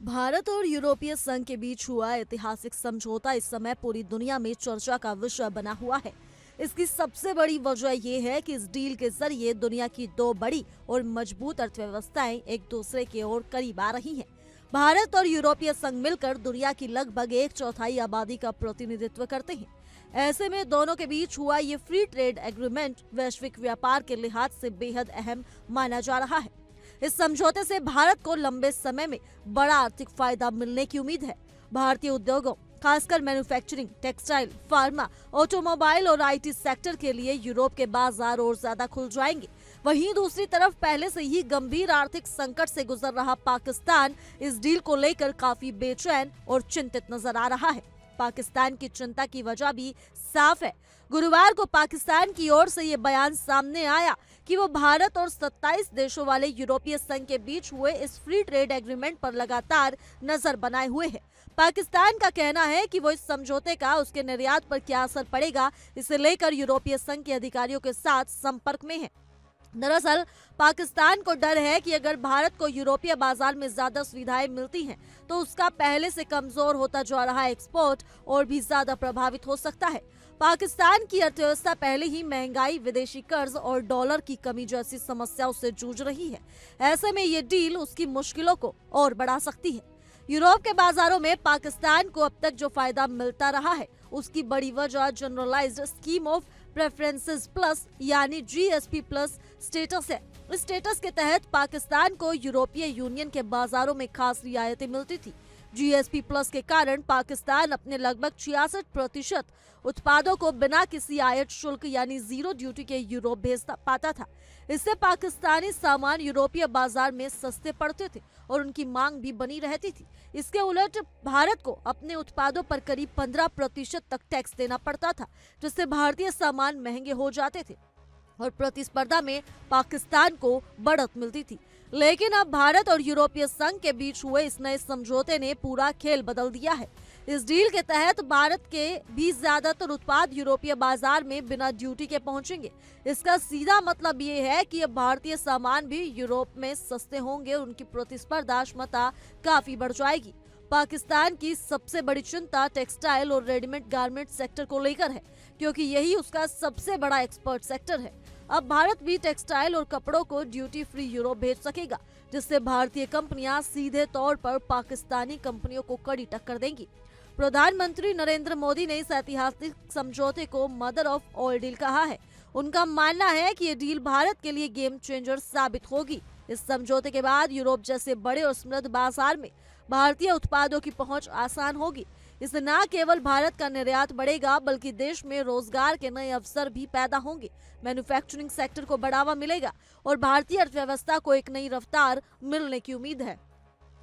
भारत और यूरोपीय संघ के बीच हुआ ऐतिहासिक समझौता इस समय पूरी दुनिया में चर्चा का विषय बना हुआ है। इसकी सबसे बड़ी वजह यह है कि इस डील के जरिए दुनिया की दो बड़ी और मजबूत अर्थव्यवस्थाएं एक दूसरे की ओर करीब आ रही हैं। भारत और यूरोपीय संघ मिलकर दुनिया की लगभग 1/4 आबादी का प्रतिनिधित्व करते हैं। ऐसे में दोनों के बीच हुआ ये फ्री ट्रेड एग्रीमेंट वैश्विक व्यापार के लिहाज से बेहद अहम माना जा रहा है। इस समझौते से भारत को लंबे समय में बड़ा आर्थिक फायदा मिलने की उम्मीद है। भारतीय उद्योगों, खासकर मैन्युफैक्चरिंग, टेक्सटाइल, फार्मा, ऑटोमोबाइल और आईटी सेक्टर के लिए यूरोप के बाजार और ज्यादा खुल जाएंगे। वहीं दूसरी तरफ पहले से ही गंभीर आर्थिक संकट से गुजर रहा पाकिस्तान इस डील को लेकर काफी बेचैन और चिंतित नजर आ रहा है। पाकिस्तान की चिंता की वजह भी साफ है। गुरुवार को पाकिस्तान की ओर से ये बयान सामने आया कि वो भारत और 27 देशों वाले यूरोपीय संघ के बीच हुए इस फ्री ट्रेड एग्रीमेंट पर लगातार नजर बनाए हुए है। पाकिस्तान का कहना है कि वो इस समझौते का उसके निर्यात पर क्या असर पड़ेगा, इसे लेकर यूरोपीय संघ के अधिकारियों के साथ संपर्क में है। दरअसल पाकिस्तान को डर है कि अगर भारत को यूरोपीय बाजार में ज्यादा सुविधाएं मिलती हैं, तो उसका पहले से कमजोर होता जा रहा एक्सपोर्ट और भी ज्यादा प्रभावित हो सकता है। पाकिस्तान की अर्थव्यवस्था पहले ही महंगाई, विदेशी कर्ज और डॉलर की कमी जैसी समस्याओं से जूझ रही है। ऐसे में ये डील उसकी मुश्किलों को और बढ़ा सकती है। यूरोप के बाजारों में पाकिस्तान को अब तक जो फायदा मिलता रहा है, उसकी बड़ी वजह generalized scheme of preferences plus यानी जीएसपी प्लस स्टेटस है। इस स्टेटस के तहत पाकिस्तान को यूरोपीय यूनियन के बाजारों में खास रियायतें मिलती थी। जीएसपी प्लस के कारण पाकिस्तान अपने लगभग 66% उत्पादों को बिना किसी आयात शुल्क यानी जीरो ड्यूटी के यूरोप भेज पाता था। इससे पाकिस्तानी सामान यूरोपीय बाजार में सस्ते पड़ते थे और उनकी मांग भी बनी रहती थी। इसके उलट भारत को अपने उत्पादों पर करीब 15% तक टैक्स देना पड़ता था, जिससे भारतीय सामान महंगे हो जाते थे और प्रतिस्पर्धा में पाकिस्तान को बढ़त मिलती थी। लेकिन अब भारत और यूरोपीय संघ के बीच हुए इस नए समझौते ने पूरा खेल बदल दिया है। इस डील के तहत भारत के भी ज्यादातर उत्पाद यूरोपीय बाजार में बिना ड्यूटी के पहुंचेंगे। इसका सीधा मतलब ये है कि अब भारतीय सामान भी यूरोप में सस्ते होंगे और उनकी प्रतिस्पर्धा क्षमता काफी बढ़ जाएगी। पाकिस्तान की सबसे बड़ी चिंता टेक्सटाइल और रेडीमेड गारमेंट सेक्टर को लेकर है, क्योंकि यही उसका सबसे बड़ा एक्सपोर्ट सेक्टर है। अब भारत भी टेक्सटाइल और कपड़ों को ड्यूटी फ्री यूरोप भेज सकेगा, जिससे भारतीय कंपनियां सीधे तौर पर पाकिस्तानी कंपनियों को कड़ी टक्कर देंगी। प्रधानमंत्री नरेंद्र मोदी ने इस ऐतिहासिक समझौते को मदर ऑफ ऑल डील कहा है। उनका मानना है कि ये डील भारत के लिए गेम चेंजर साबित होगी। इस समझौते के बाद यूरोप जैसे बड़े और समृद्ध बाजार में भारतीय उत्पादों की पहुंच आसान होगी। इससे न केवल भारत का निर्यात बढ़ेगा, बल्कि देश में रोजगार के नए अवसर भी पैदा होंगे। मैन्युफैक्चरिंग सेक्टर को बढ़ावा मिलेगा और भारतीय अर्थव्यवस्था को एक नई रफ्तार मिलने की उम्मीद है।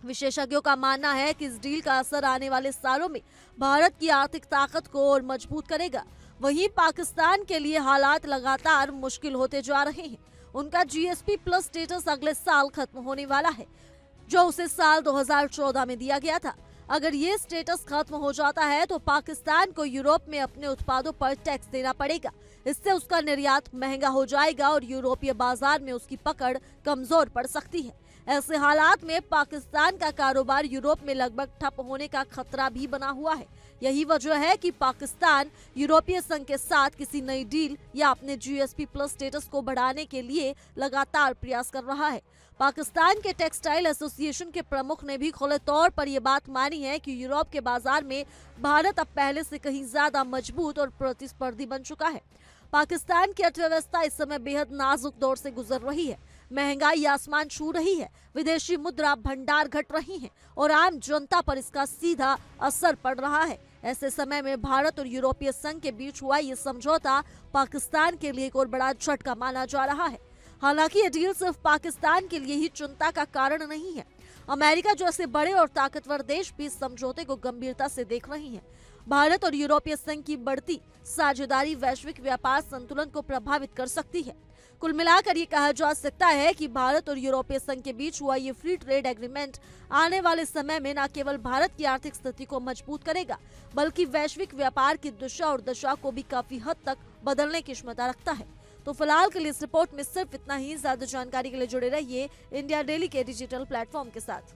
विशेषज्ञों का मानना है कि इस डील का असर आने वाले सालों में भारत की आर्थिक ताकत को और मजबूत करेगा। वहीं पाकिस्तान के लिए हालात लगातार मुश्किल होते जा रहे हैं। उनका जीएसपी प्लस स्टेटस अगले साल खत्म होने वाला है, जो उसे साल 2014 में दिया गया था। अगर ये स्टेटस खत्म हो जाता है तो पाकिस्तान को यूरोप में अपने उत्पादों पर टैक्स देना पड़ेगा। इससे उसका निर्यात महंगा हो जाएगा और यूरोपीय बाजार में उसकी पकड़ कमजोर पड़ सकती है। ऐसे हालात में पाकिस्तान का कारोबार यूरोप में लगभग ठप होने का खतरा भी बना हुआ है। यही वजह है कि पाकिस्तान यूरोपीय संघ के साथ किसी नई डील या अपने जीएसपी प्लस स्टेटस को बढ़ाने के लिए लगातार प्रयास कर रहा है। पाकिस्तान के टेक्सटाइल एसोसिएशन के प्रमुख ने भी खुले तौर पर यह बात मानी है कि यूरोप के बाजार में भारत अब पहले से कहीं ज्यादा मजबूत और प्रतिस्पर्धी बन चुका है। पाकिस्तान की अर्थव्यवस्था इस समय बेहद नाजुक दौर से गुजर रही है। महंगाई आसमान छू रही है, विदेशी मुद्रा भंडार घट रही है और आम जनता पर इसका सीधा असर पड़ रहा है। ऐसे समय में भारत और यूरोपीय संघ के बीच हुआ ये समझौता पाकिस्तान के लिए एक और बड़ा झटका माना जा रहा है। हालांकि ये डील सिर्फ पाकिस्तान के लिए ही चिंता का कारण नहीं है। अमेरिका जैसे बड़े और ताकतवर देश भी इस समझौते को गंभीरता से देख रहे हैं। भारत और यूरोपीय संघ की बढ़ती साझेदारी वैश्विक व्यापार संतुलन को प्रभावित कर सकती है। कुल मिलाकर ये कहा जा सकता है कि भारत और यूरोपीय संघ के बीच हुआ ये फ्री ट्रेड एग्रीमेंट आने वाले समय में न केवल भारत की आर्थिक स्थिति को मजबूत करेगा, बल्कि वैश्विक व्यापार की दिशा और दशा को भी काफी हद तक बदलने की क्षमता रखता है। तो फिलहाल के लिए इस रिपोर्ट में सिर्फ इतना ही। ज्यादा जानकारी के लिए जुड़े रहिए इंडिया डेली के डिजिटल प्लेटफॉर्म के साथ।